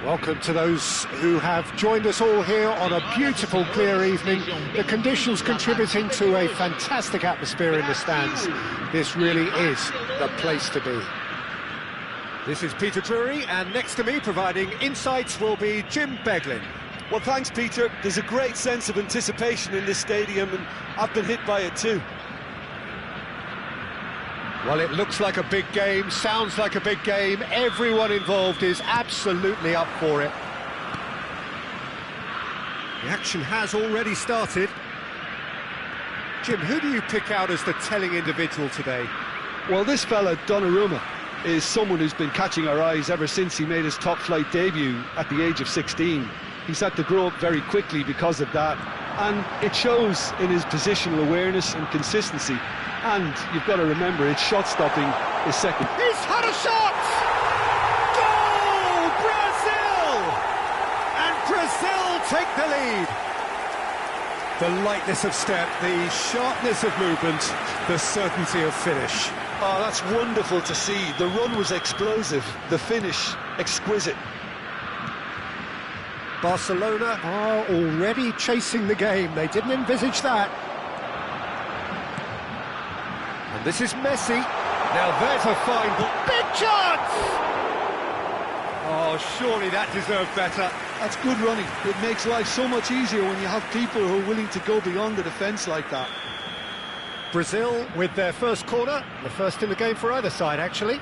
Welcome to those who have joined us all here on a beautiful, clear evening. The conditions contributing to a fantastic atmosphere in the stands. This really is the place to be. This is Peter Drury, and next to me, providing insights, will be Jim Beglin. Well, thanks, Peter. There's a great sense of anticipation in this stadium, and I've been hit by it too. Well, it looks like a big game, sounds like a big game. Everyone involved is absolutely up for it. The action has already started. Jim, who do you pick out as the telling individual today? Well, this fella, Donnarumma, is someone who's been catching our eyes ever since he made his top-flight debut at the age of 16. He's had to grow up very quickly because of that, and it shows in his positional awareness and consistency. And you've got to remember, his shot stopping is second. He's had a shot! Goal! Brazil! And Brazil take the lead. The lightness of step, the sharpness of movement, the certainty of finish. Oh, that's wonderful to see. The run was explosive, the finish exquisite. Barcelona are already chasing the game. They didn't envisage that. And this is Messi. Now there's a fine big chance! Oh, surely that deserved better. That's good running. It makes life so much easier when you have people who are willing to go beyond the defence like that. Brazil with their first corner, the first in the game for either side, actually.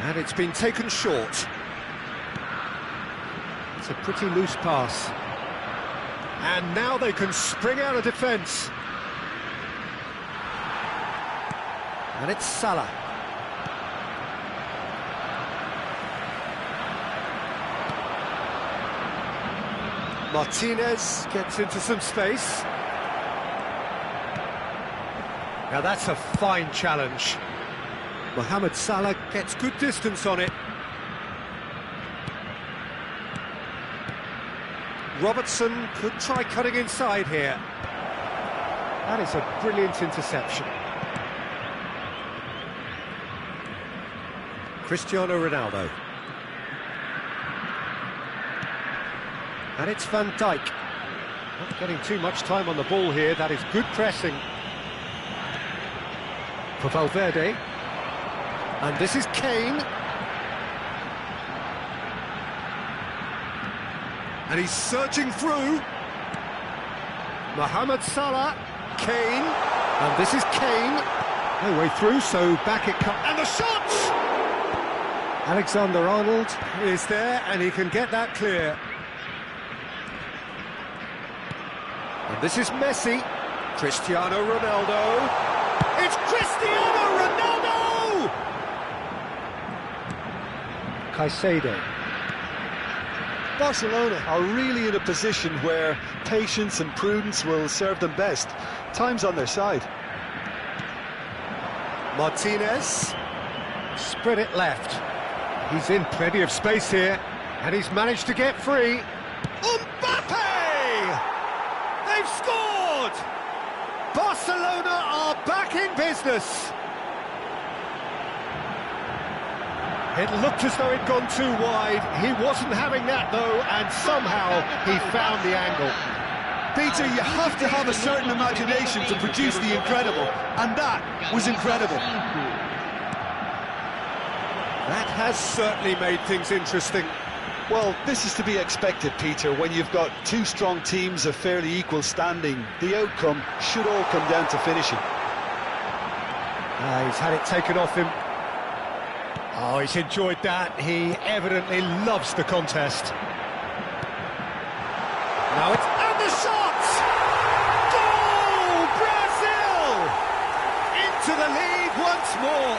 And it's been taken short. It's a pretty loose pass. And now they can spring out of defence. And it's Salah. Martinez gets into some space. Now that's a fine challenge. Mohamed Salah gets good distance on it. Robertson could try cutting inside here. That is a brilliant interception. Cristiano Ronaldo. And it's Van Dijk. Not getting too much time on the ball here. That is good pressing. For Valverde. And this is Kane. And he's searching through. Mohamed Salah. Kane. And this is Kane. No way through, so back it comes. And the shot! Alexander-Arnold is there, and he can get that clear. And this is Messi. Cristiano Ronaldo. It's Cristiano Ronaldo! Caicedo. Barcelona are really in a position where patience and prudence will serve them best. Time's on their side. Martinez. Spread it left. He's in plenty of space here, and he's managed to get free. Mbappe! They've scored! Barcelona are back in business. It looked as though it'd gone too wide. He wasn't having that, though, and somehow he found the angle. Peter, you have to have a certain imagination to produce the incredible, and that was incredible. That has certainly made things interesting. Well, this is to be expected, Peter, when you've got two strong teams of fairly equal standing. The outcome should all come down to finishing. He's had it taken off him. Oh, he's enjoyed that. He evidently loves the contest. Now it's... And the shot! Goal! Brazil! Into the lead once more.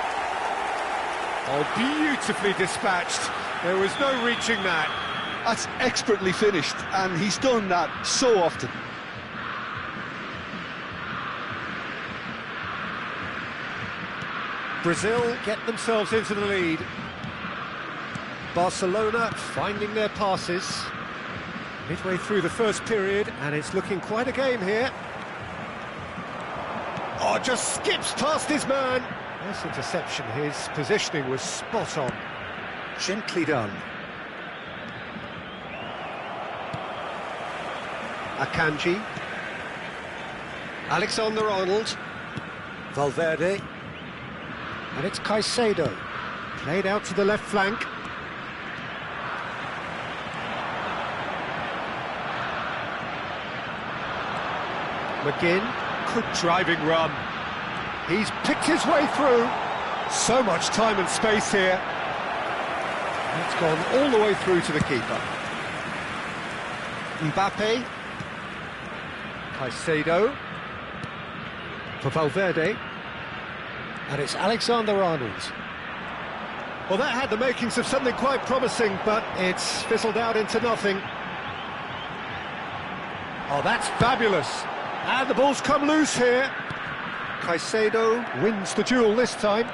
Oh, beautifully dispatched. There was no reaching that. That's expertly finished, and he's done that so often. Brazil get themselves into the lead. Barcelona finding their passes. Midway through the first period, and it's looking quite a game here. Oh, just skips past his man. Nice interception. His positioning was spot on. Gently done. Akanji. Alexander-Arnold. Valverde. And it's Caicedo. Played out to the left flank. McGinn. Good driving run. He's picked his way through. So much time and space here. That's gone all the way through to the keeper. Mbappe. Caicedo. For Valverde. And it's Alexander-Arnold. Well, that had the makings of something quite promising, but it's fizzled out into nothing. Oh, that's fabulous. And the ball's come loose here. Caicedo wins the duel this time.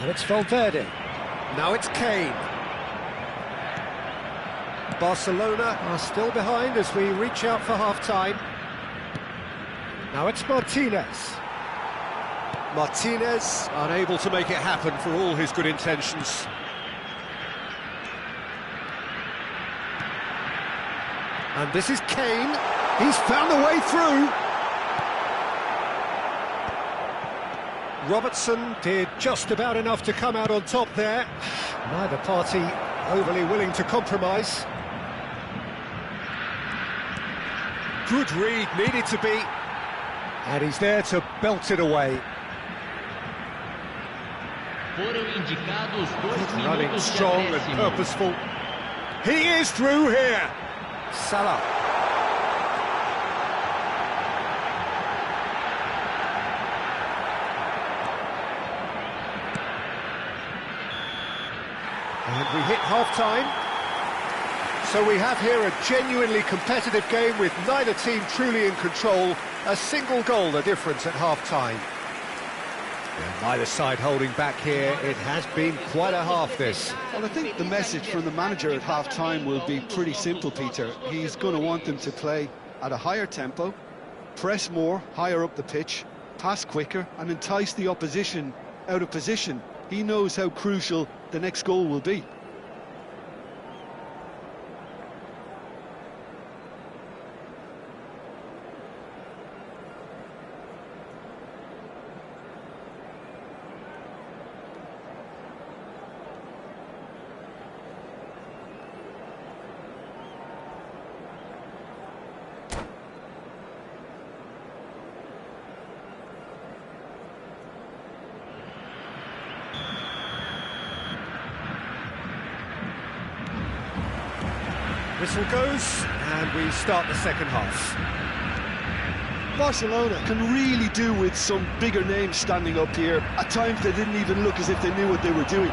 And it's Valverde. Now it's Kane. Barcelona are still behind as we reach out for half-time. Now it's Martinez. Martinez unable to make it happen for all his good intentions. And this is Kane. He's found a way through. Robertson did just about enough to come out on top there. Neither party overly willing to compromise. Good read, needed to be. And he's there to belt it away. Running strong and purposeful. He is through here. Salah. And we hit half-time. So we have here a genuinely competitive game with neither team truly in control. A single goal the difference at half-time. And neither side holding back here. It has been quite a half, this. Well, I think the message from the manager at half-time will be pretty simple, Peter. He's going to want them to play at a higher tempo, press more, higher up the pitch, pass quicker, and entice the opposition out of position. He knows how crucial the next goal will be. Whistle goes, and we start the second half. Barcelona can really do with some bigger names standing up here. At times they didn't even look as if they knew what they were doing.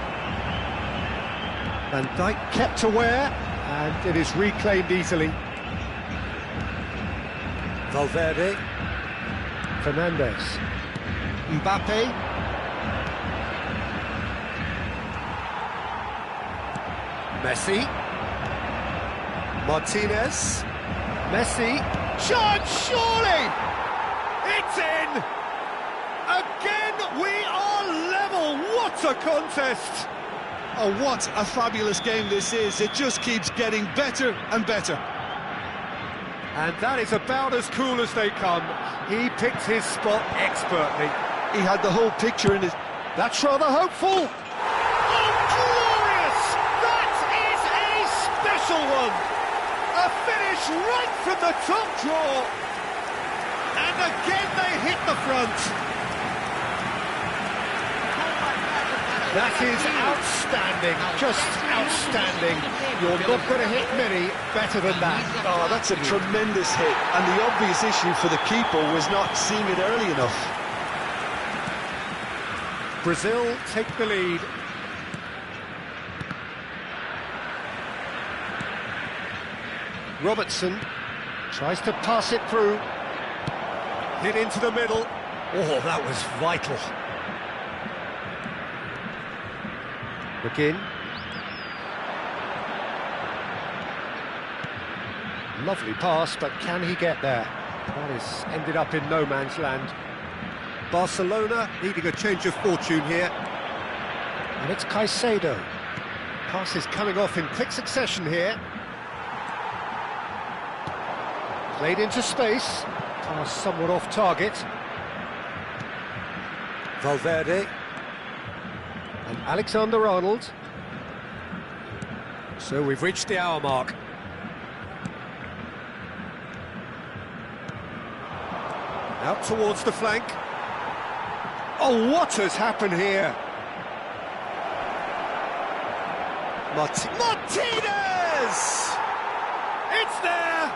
Van Dijk kept aware, and it is reclaimed easily. Valverde. Fernandes. Mbappe. Messi. Martinez. Messi. Chance, surely! It's in! Again, we are level! What a contest! Oh, what a fabulous game this is. It just keeps getting better and better. And that is about as cool as they come. He picked his spot expertly. He had the whole picture in his... That's rather hopeful. Oh, glorious! That is a special one! A finish right from the top draw. And again they hit the front. That is outstanding, just outstanding. You're not going to hit many better than that. Oh, that's a tremendous hit. And the obvious issue for the keeper was not seeing it early enough. Brazil take the lead. Robertson tries to pass it through. Hit into the middle. Oh, that was vital. McGinn. Lovely pass, but can he get there? That is ended up in no man's land. Barcelona needing a change of fortune here. And it's Caicedo. Passes coming off in quick succession here. Played into space. Pass somewhat off target. Valverde. And Alexander-Arnold. So we've reached the hour mark. Out towards the flank. Oh, what has happened here? Martinez! It's there!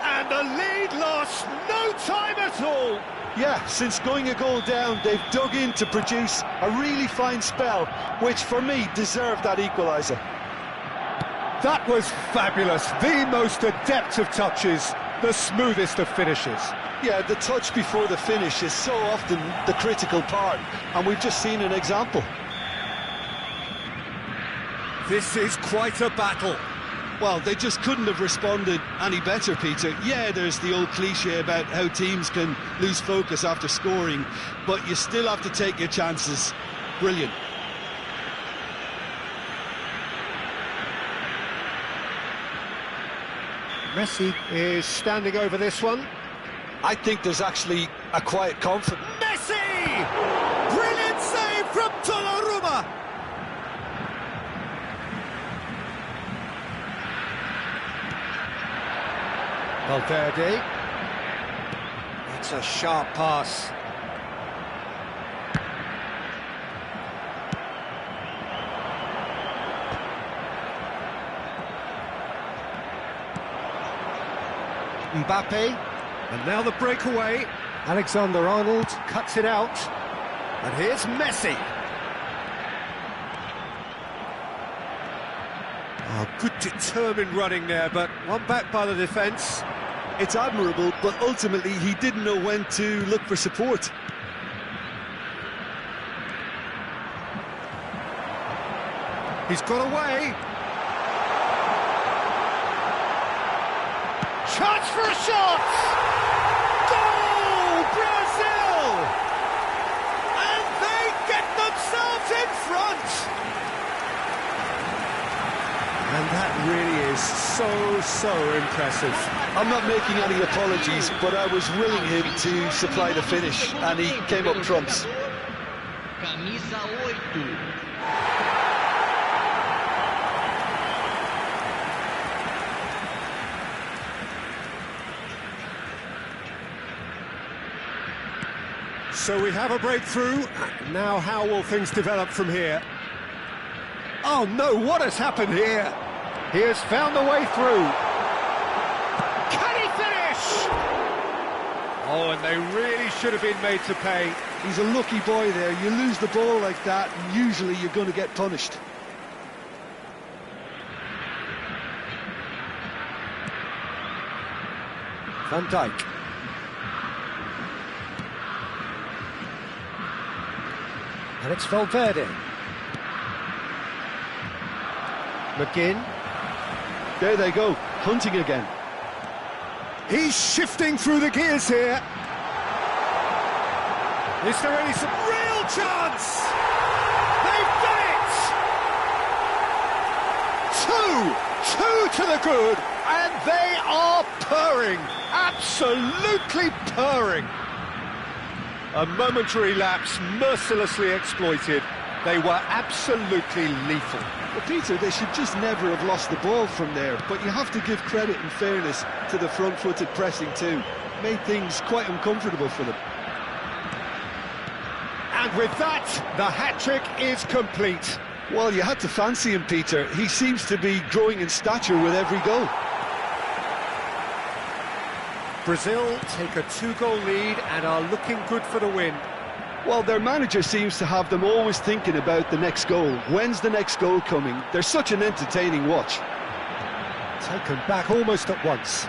And the lead lost no time at all! Yeah, since going a goal down, they've dug in to produce a really fine spell, which for me deserved that equaliser. That was fabulous, the most adept of touches, the smoothest of finishes. Yeah, the touch before the finish is so often the critical part, and we've just seen an example. This is quite a battle. Well, they just couldn't have responded any better, Peter. Yeah, there's the old cliche about how teams can lose focus after scoring, but you still have to take your chances. Brilliant. Messi is standing over this one. I think there's actually a quiet confidence. Messi! Brilliant save from Donnarumma! Valverde. That's a sharp pass. Mbappe. And now the breakaway. Alexander-Arnold cuts it out. And here's Messi. Oh, good determined running there, but one back by the defence. It's admirable, but ultimately he didn't know when to look for support. He's got away. Chance for a shot! Goal, Brazil! And they get themselves in front! And that really is so impressive. I'm not making any apologies, but I was willing him to supply the finish, and he came up trumps. Camisa 8. So we have a breakthrough. Now how will things develop from here? Oh no, what has happened here? He has found a way through. Can he finish? Oh, and they really should have been made to pay. He's a lucky boy there. You lose the ball like that, and usually you're going to get punished. Van Dijk. And it's Valverde. McGinn. There they go, hunting again. He's shifting through the gears here. Is there any real chance? They've done it! Two to the good, and they are purring, absolutely purring. A momentary lapse mercilessly exploited. They were absolutely lethal. Well, Peter, they should just never have lost the ball from there, but you have to give credit and fairness to the front-footed pressing too. Made things quite uncomfortable for them. And with that, the hat-trick is complete. Well, you had to fancy him, Peter. He seems to be growing in stature with every goal. Brazil take a 2-goal lead and are looking good for the win. Well, their manager seems to have them always thinking about the next goal. When's the next goal coming? They're such an entertaining watch. Taken back almost at once.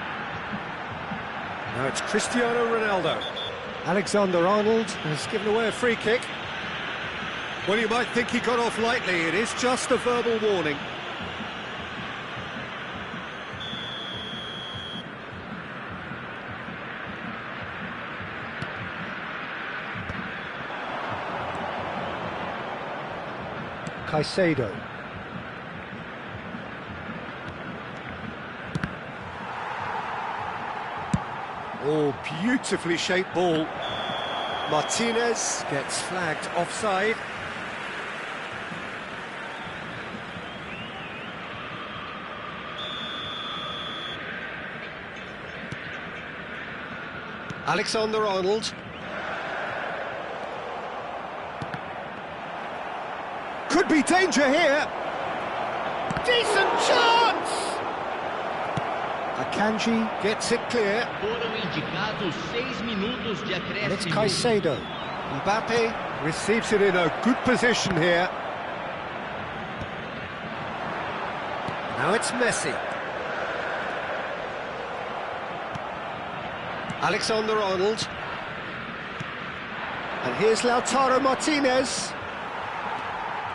Now it's Cristiano Ronaldo. Alexander-Arnold has given away a free kick. Well, you might think he got off lightly. It is just a verbal warning. Caicedo. Oh, beautifully shaped ball. Martinez gets flagged offside. Alexander-Arnold. Could be danger here. Decent chance! Akanji gets it clear. Foram indicados 6 minutos de And it's acréscimo. Caicedo. Mbappe receives it in a good position here. Now it's Messi. Alexander-Arnold. And here's Lautaro Martinez.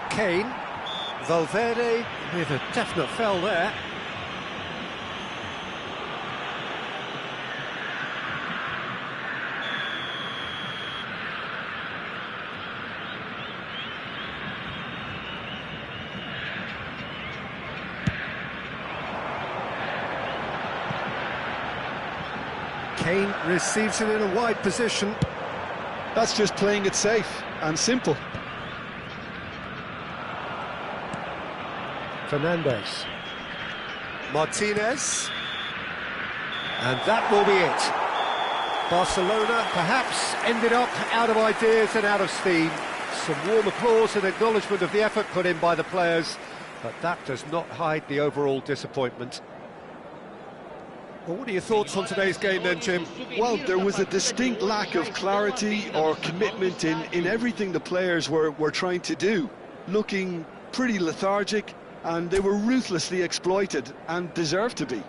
Kane. Valverde with a definite foul there. Kane receives it in a wide position. That's just playing it safe and simple. Fernandes. Martinez. And that will be it. Barcelona perhaps ended up out of ideas and out of steam. Some warm applause and acknowledgement of the effort put in by the players, but that does not hide the overall disappointment. Well, what are your thoughts on today's game then, Jim? Well, there was a distinct lack of clarity or commitment in everything the players were trying to do. Looking pretty lethargic, and they were ruthlessly exploited and deserved to be.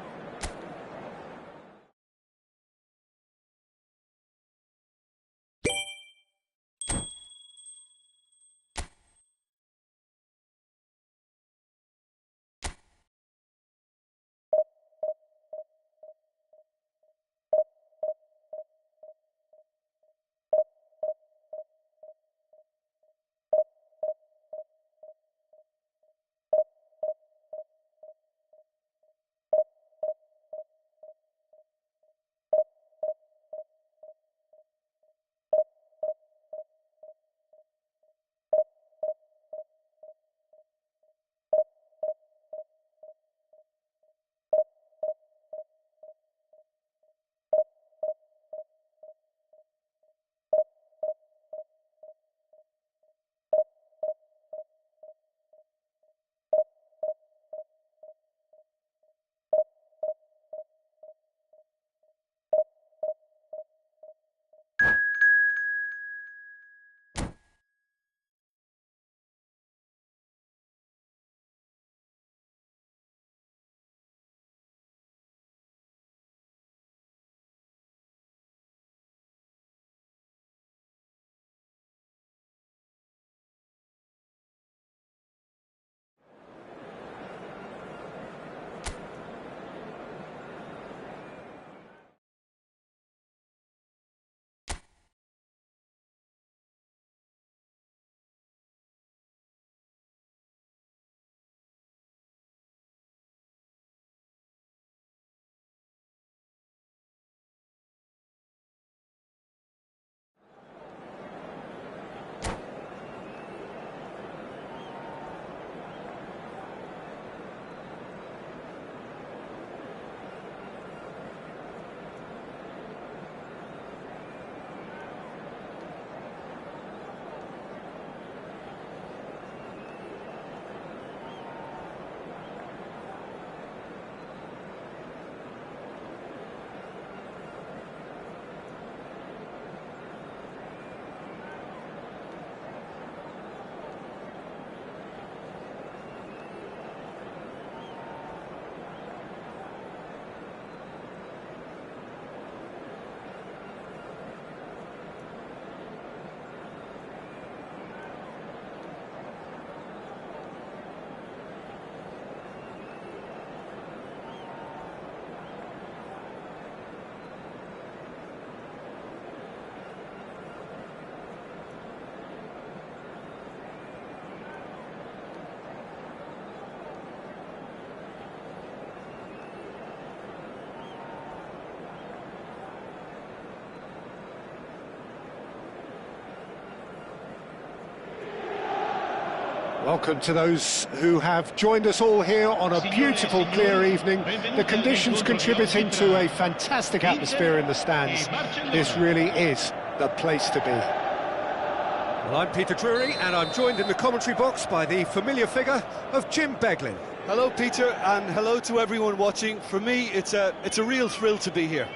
Welcome to those who have joined us all here on a beautiful, clear evening. The conditions contributing to a fantastic atmosphere in the stands. This really is the place to be. Well, I'm Peter Drury, and I'm joined in the commentary box by the familiar figure of Jim Beglin. Hello, Peter, and hello to everyone watching. For me, it's a real thrill to be here.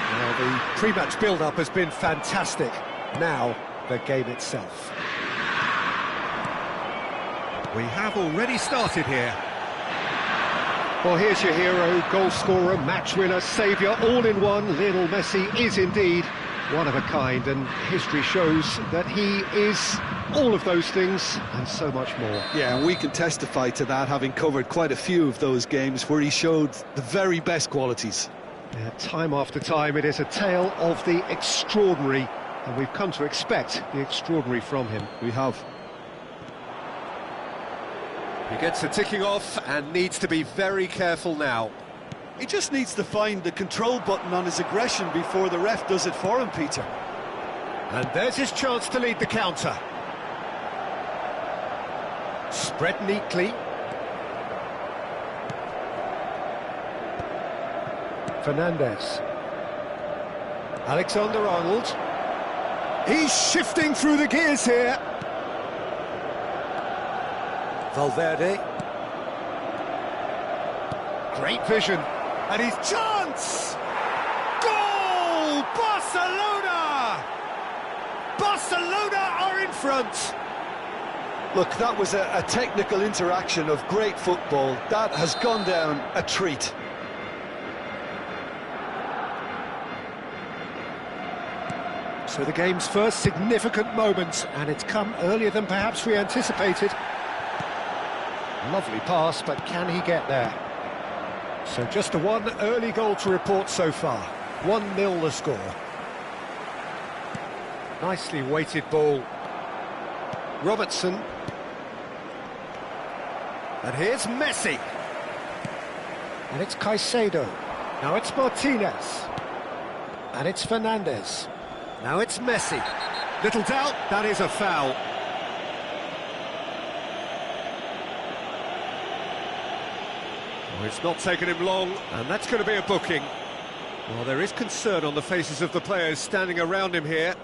Well, the pre-match build-up has been fantastic. Now, the game itself. We have already started here. Well, here's your hero, goal scorer, match winner, saviour, all in one. Lionel Messi is indeed one of a kind, and history shows that he is all of those things and so much more. Yeah, and we can testify to that, having covered quite a few of those games where he showed the very best qualities. Yeah, time after time, it is a tale of the extraordinary, and we've come to expect the extraordinary from him. We have. He gets the ticking off and needs to be very careful now. He just needs to find the control button on his aggression before the ref does it for him, Peter. And there's his chance to lead the counter. Spread neatly. Fernandez. Alexander-Arnold. He's shifting through the gears here. Valverde. Great vision. And his chance! Goal! Barcelona! Barcelona are in front. Look, that was a technical interaction of great football. That has gone down a treat. So the game's first significant moment, and it's come earlier than perhaps we anticipated. Lovely pass, but can he get there? So just a one early goal to report so far. 1-0 the score. Nicely weighted ball. Robertson. And here's Messi. And it's Caicedo. Now it's Martinez. And it's Fernandez. Now it's Messi. Little doubt, that is a foul. Well, it's not taken him long, and that's going to be a booking. Well, there is concern on the faces of the players standing around him here.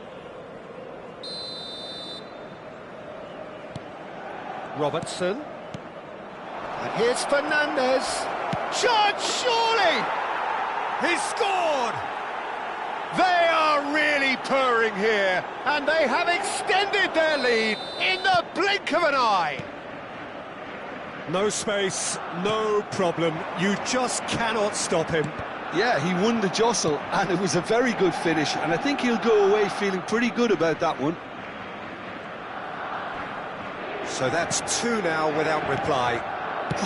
Robertson. And here's Fernandez. Chance, surely! He's scored! They are really purring here, and they have extended their lead in the blink of an eye. No space, no problem. You just cannot stop him. Yeah, he won the jostle, and it was a very good finish, and I think he'll go away feeling pretty good about that one. So that's two now without reply.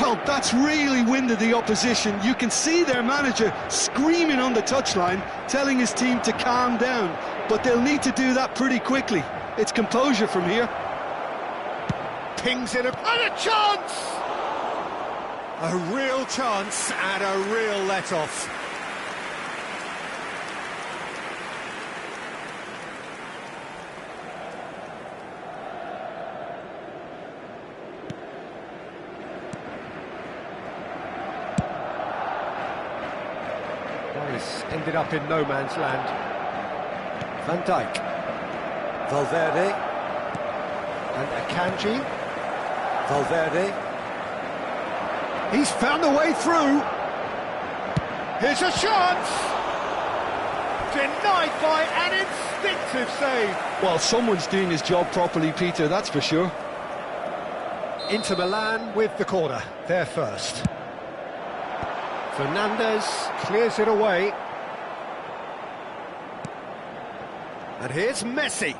Well, that's really winded the opposition. You can see their manager screaming on the touchline, telling his team to calm down, but they'll need to do that pretty quickly. It's composure from here. Pings in and a chance! A real chance and a real let-off. This ended up in no man's land. Van Dijk. Valverde. And Akanji. Valverde. He's found a way through. Here's a chance. Denied by an instinctive save. Well, someone's doing his job properly, Peter, that's for sure. Inter Milan with the corner. They're first. Fernandez clears it away. And here's Messi.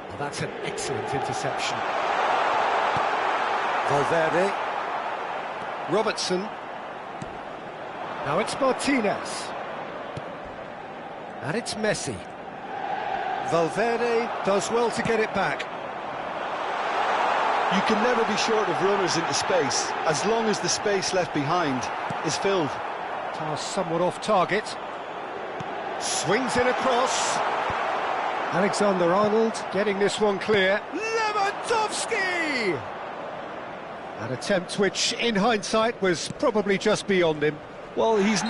Well, that's an excellent interception. Valverde. Robertson. Now it's Martinez. And it's Messi. Valverde does well to get it back. You can never be short of runners into space, as long as the space left behind is filled. Pass somewhat off target. Swings in across. Alexander-Arnold getting this one clear. Lewandowski! An attempt which, in hindsight, was probably just beyond him. Well, he's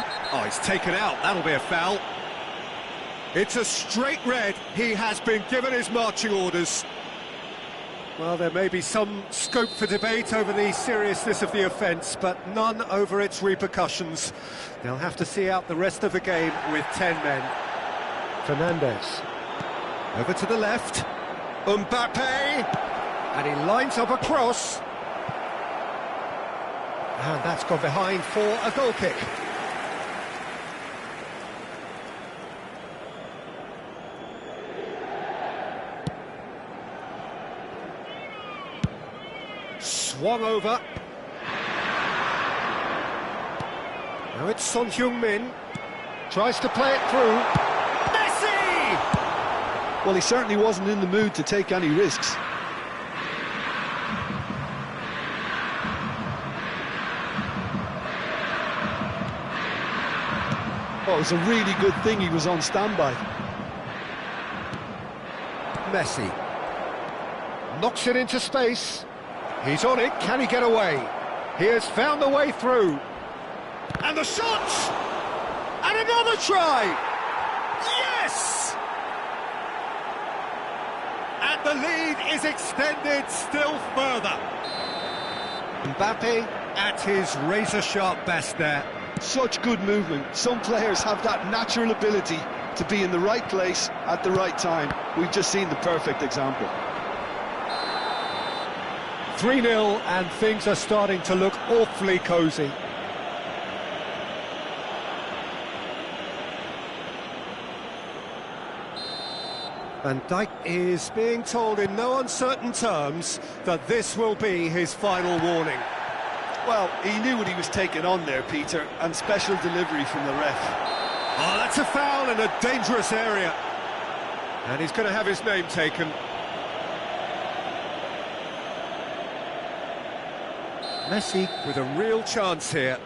taken out. That'll be a foul. It's a straight red. He has been given his marching orders. Well, there may be some scope for debate over the seriousness of the offence, but none over its repercussions. They'll have to see out the rest of the game with 10 men. Fernandez. Over to the left. Mbappe! And he lines up a cross. And that's gone behind for a goal kick. Swung over. Now it's Son Heung-min. Tries to play it through. Messi! Well, he certainly wasn't in the mood to take any risks. Well, it was a really good thing he was on standby. Messi. Knocks it into space. He's on it. Can he get away? He has found the way through. And the shot! And another try! Yes! And the lead is extended still further. Mbappe at his razor-sharp best there. Such good movement. Some players have that natural ability to be in the right place at the right time. We've just seen the perfect example. 3-0 and things are starting to look awfully cosy. Van Dijk is being told in no uncertain terms that this will be his final warning. Well, he knew what he was taking on there, Peter, and special delivery from the ref. Oh, that's a foul in a dangerous area. And he's going to have his name taken. Messi with a real chance here.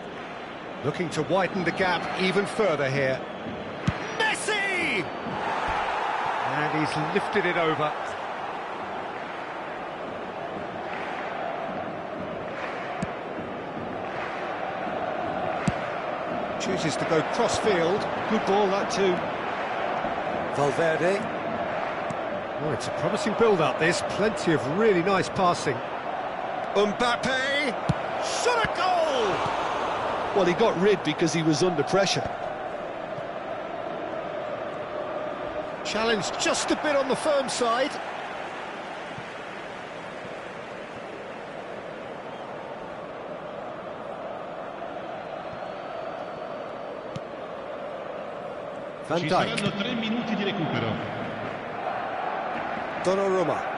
Looking to widen the gap even further here. Messi! And he's lifted it over. Chooses to go cross-field. Good ball, that too. Valverde. Oh, it's a promising build-up, this. Plenty of really nice passing. Mbappe! Shot a goal! Well, he got rid because he was under pressure. Challenge just a bit on the firm side. Van Ci Dijk. saranno 3 minuti di recupero. Donnarumma.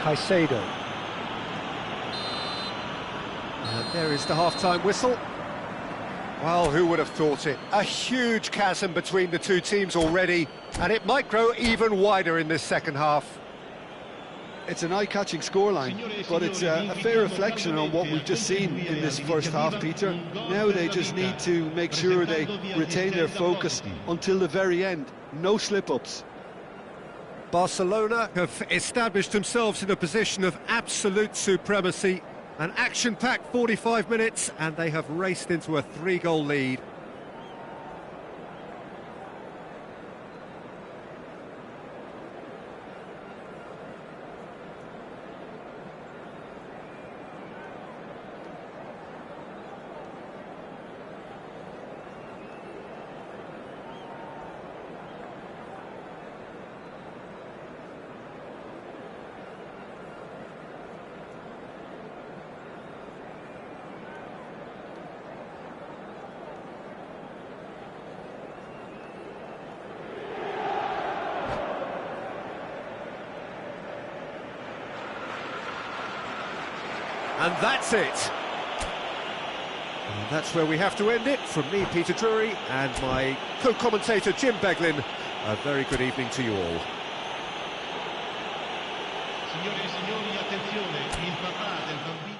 Caicedo. And there is the half-time whistle. Well, who would have thought it? A huge chasm between the two teams already, and it might grow even wider in this second half. It's an eye-catching scoreline, but it's a fair reflection on what we've just seen in this first half, Peter. Now they just need to make sure they retain their focus until the very end. No slip-ups. Barcelona have established themselves in a position of absolute supremacy. An action-packed 45 minutes, and they have raced into a 3-goal lead. And that's it. And That's where we have to end it. From me, Peter Drury, and my co-commentator, Jim Beglin, a very good evening to you all. Signore e signori, attenzione, il papà del bambino.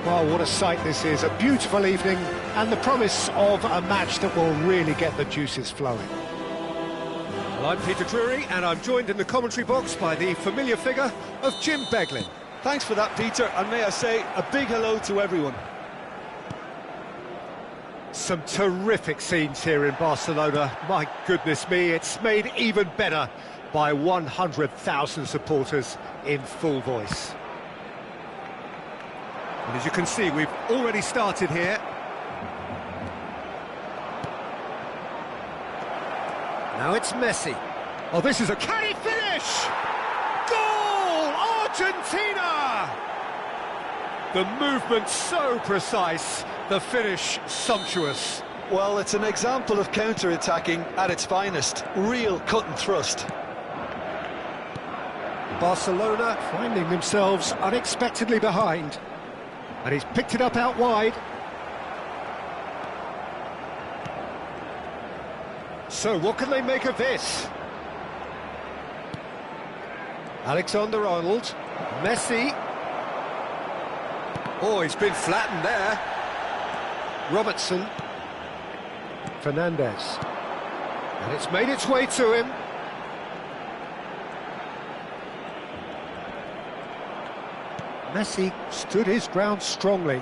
Well, what a sight this is. A beautiful evening and the promise of a match that will really get the juices flowing. Well, I'm Peter Drury and I'm joined in the commentary box by the familiar figure of Jim Beglin. Thanks for that, Peter, and may I say a big hello to everyone. Some terrific scenes here in Barcelona. My goodness me, it's made even better by 100,000 supporters in full voice. And as you can see, we've already started here. Now it's Messi. Oh, this is a... Can he finish? Goal! Argentina! The movement so precise, the finish sumptuous. Well, it's an example of counter-attacking at its finest. Real cut and thrust. Barcelona finding themselves unexpectedly behind. And he's picked it up out wide. So, what can they make of this? Alexander-Arnold. Messi. Oh, he's been flattened there. Robertson. Fernandez. And it's made its way to him. Messi stood his ground strongly.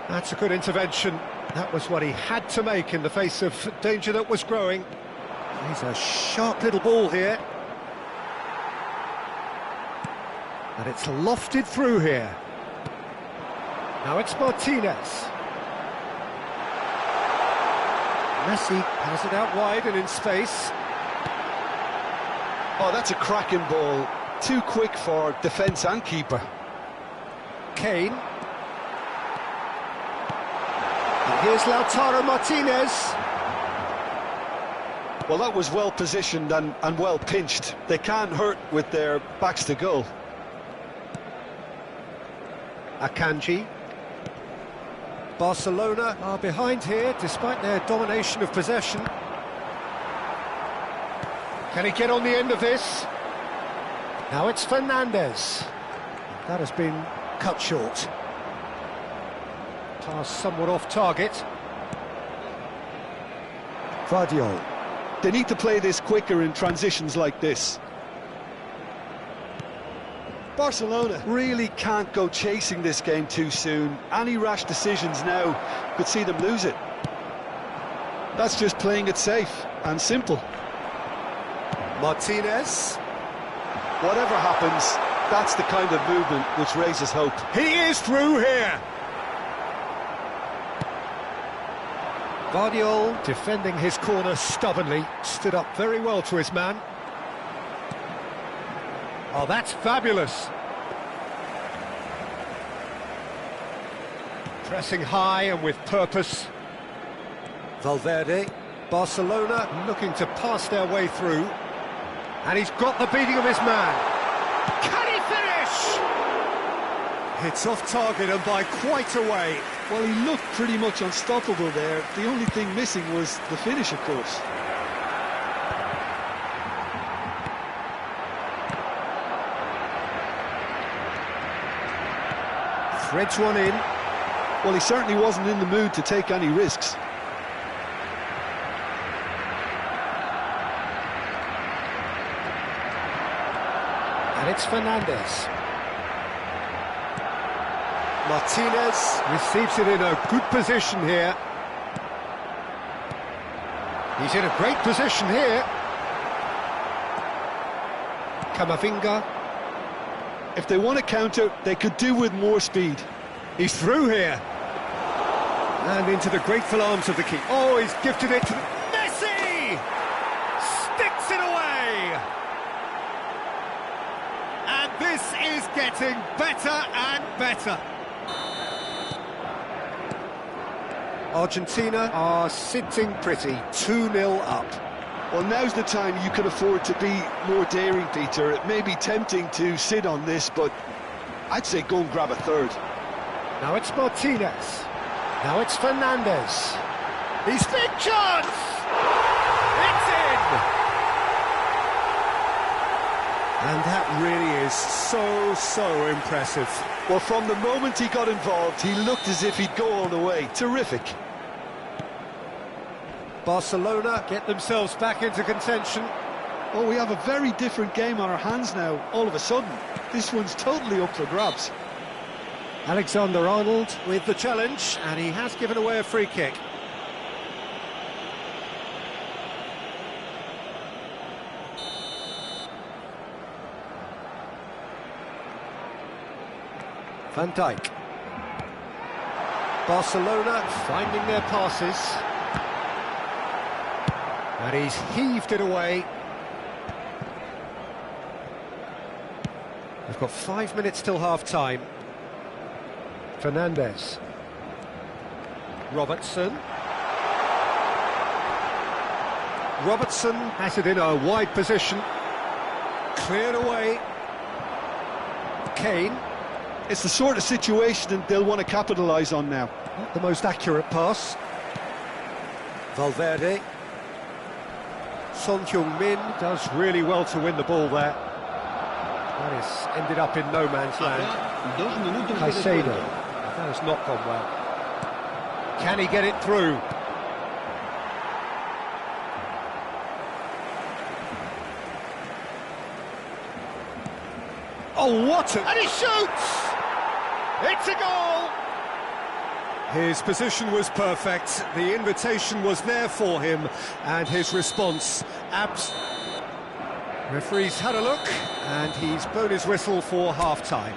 That's a good intervention. That was what he had to make in the face of danger that was growing. He's a sharp little ball here. And it's lofted through here. Now it's Martinez. Messi has it out wide and in space. Oh, that's a cracking ball. Too quick for defence and keeper. Kane. And here's Lautaro Martinez. Well, that was well positioned and well pinched. They can't hurt with their backs to goal. Akanji. Barcelona are behind here despite their domination of possession. Can he get on the end of this? Now it's Fernandez. That has been cut short. Pass somewhat off target. Vardiol. They need to play this quicker in transitions like this. Barcelona really can't go chasing this game too soon. Any rash decisions now could see them lose it. That's just playing it safe and simple. Martinez. Whatever happens, that's the kind of movement which raises hope. He is through here. Vardiol defending his corner stubbornly, stood up very well to his man. Oh, that's fabulous. Pressing high and with purpose. Valverde. Barcelona looking to pass their way through. And he's got the beating of his man. Can he finish? It's off target and by quite a way. Well, he looked pretty much unstoppable there. The only thing missing was the finish, of course. Threads one in. Well, he certainly wasn't in the mood to take any risks. And it's Fernandez. Martinez receives it in a good position here. He's in a great position here. Camavinga. If they want to counter, they could do with more speed. He's through here. And into the grateful arms of the keeper. Oh, he's gifted it to Messi! Sticks it away! And this is getting better and better. Argentina are sitting pretty, 2-0 up. Well, now's the time you can afford to be more daring, Peter. It may be tempting to sit on this, but I'd say go and grab a third. Now it's Martinez. Now it's Fernandez. He's big chance! It's in! And that really is so impressive. Well, from the moment he got involved, he looked as if he'd go all the way. Terrific. Barcelona get themselves back into contention. Oh, we have a very different game on our hands now, all of a sudden. This one's totally up for grabs. Alexander-Arnold with the challenge, and he has given away a free kick. Van Dijk. Barcelona finding their passes. And he's heaved it away. We've got 5 minutes till half-time. Fernandes. Robertson. Robertson has it in a wide position. Cleared away. Kane. It's the sort of situation that they'll want to capitalise on now. Not the most accurate pass. Valverde. Son Heung-min does really well to win the ball there. That has ended up in no man's land. Caicedo. That has not gone well. Can he get it through? Oh, what a... And he shoots! It's a goal! His position was perfect, the invitation was there for him, and his response, Referee's had a look, and he's blown his whistle for half-time.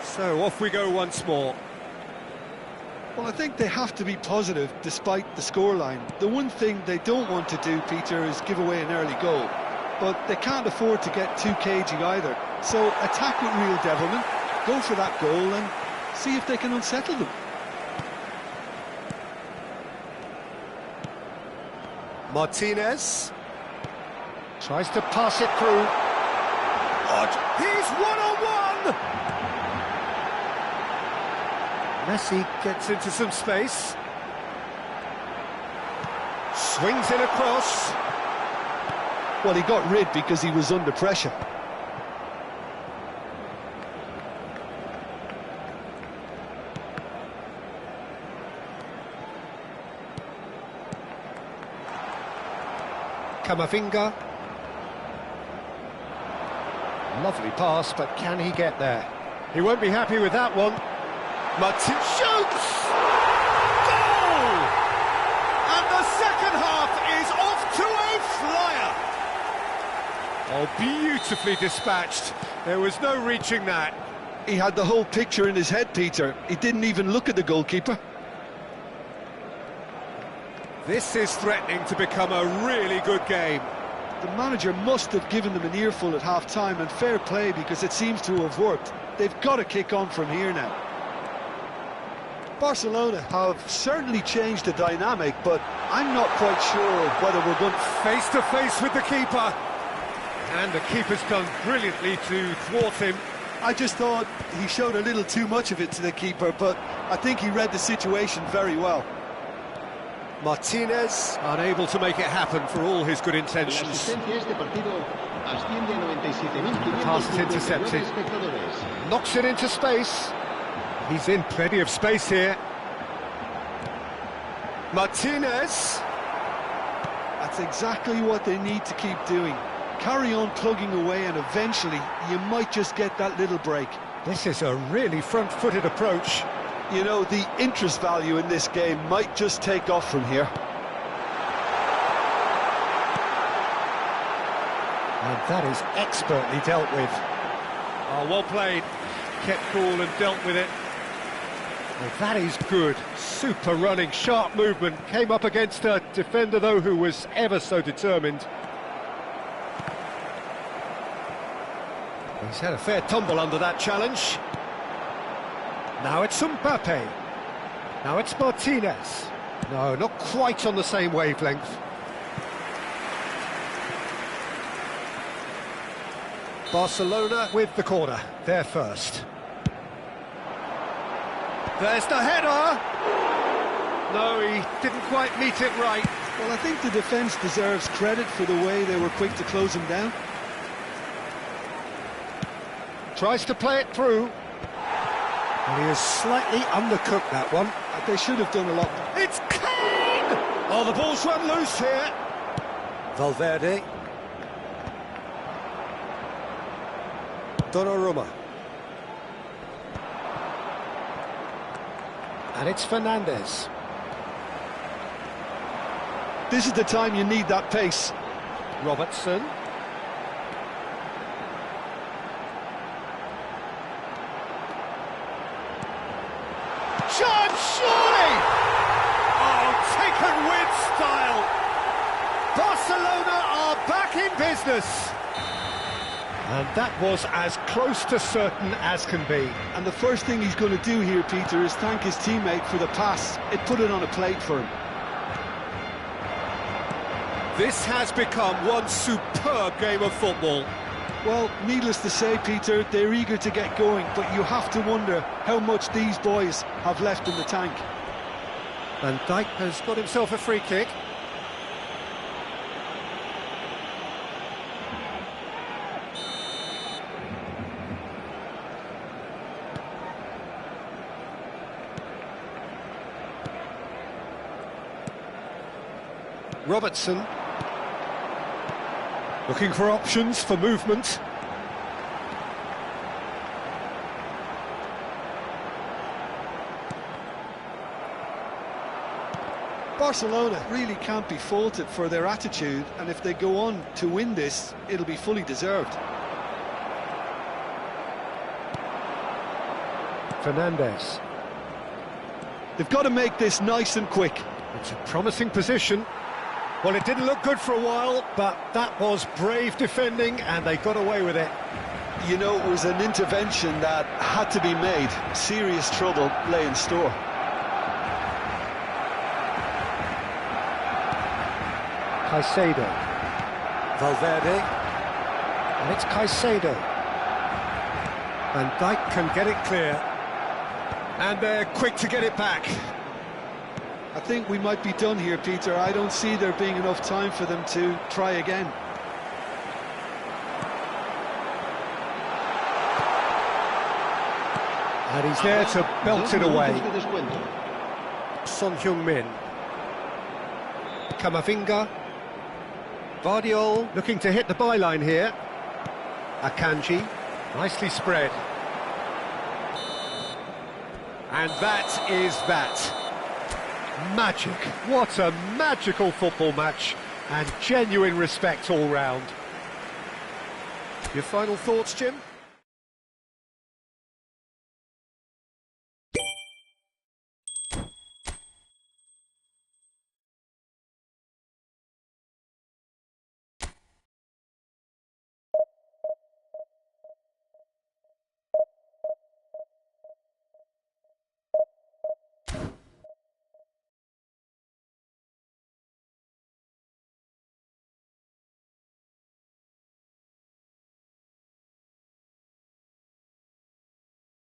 So off we go once more. Well, I think they have to be positive despite the scoreline. The one thing they don't want to do, Peter, is give away an early goal. But they can't afford to get too cagey either. So attack with real devilment, go for that goal and see if they can unsettle them. Martinez tries to pass it through. He's one-on-one! Messi gets into some space. Swings it across. Well, he got rid because he was under pressure. Camavinga. Lovely pass, but can he get there? He won't be happy with that one. Martin shoots! Goal! And the second half is off to a flyer! Oh, beautifully dispatched. There was no reaching that. He had the whole picture in his head, Peter. He didn't even look at the goalkeeper. This is threatening to become a really good game. The manager must have given them an earful at half-time, and fair play because it seems to have worked. They've got to kick on from here now. Barcelona have certainly changed the dynamic, but I'm not quite sure whether we're going face-to-face with the keeper. And the keeper's done brilliantly to thwart him. I just thought he showed a little too much of it to the keeper, but I think he read the situation very well. Martinez unable to make it happen for all his good intentions. Pass is intercepted. Knocks it into space. He's in plenty of space here. Martinez. That's exactly what they need to keep doing. Carry on plugging away and eventually you might just get that little break. This is a really front-footed approach. You know, the interest value in this game might just take off from here. And that is expertly dealt with. Oh, well played. Kept cool and dealt with it. Well, that is good. Super running, sharp movement. Came up against a defender, though, who was ever so determined. He's had a fair tumble under that challenge. Now it's Mbappe. Now it's Martinez. No, not quite on the same wavelength. Barcelona with the corner. They're first. There's the header! No, he didn't quite meet it right. Well, I think the defence deserves credit for the way they were quick to close him down. Tries to play it through. And he has slightly undercooked that one. They should have done a lot. It's Kane! Oh, the ball's run loose here. Valverde. Donnarumma. And it's Fernandes. This is the time you need that pace. Robertson. Chance, surely! Oh, taken with style! Barcelona are back in business! And that was as close to certain as can be. And the first thing he's going to do here, Peter, is thank his teammate for the pass. It put it on a plate for him. This has become one superb game of football. Well, needless to say, Peter, they're eager to get going, but you have to wonder how much these boys have left in the tank. Van Dijk has got himself a free kick. Robertson. Looking for options for movement. Barcelona really can't be faulted for their attitude, and if they go on to win this, it'll be fully deserved. Fernandes. They've got to make this nice and quick. It's a promising position. Well, it didn't look good for a while, but that was brave defending, and they got away with it. You know, it was an intervention that had to be made. Serious trouble lay in store. Caicedo. Valverde. And it's Caicedo. Van Dijk can get it clear. And they're quick to get it back. I think we might be done here, Peter. I don't see there being enough time for them to try again. And he's there to belt it away. Son Heung-min. Camavinga. Vardiol looking to hit the byline here. Akanji, nicely spread. And that is that. Magic. What a magical football match. And genuine respect all round. Your final thoughts, Jim?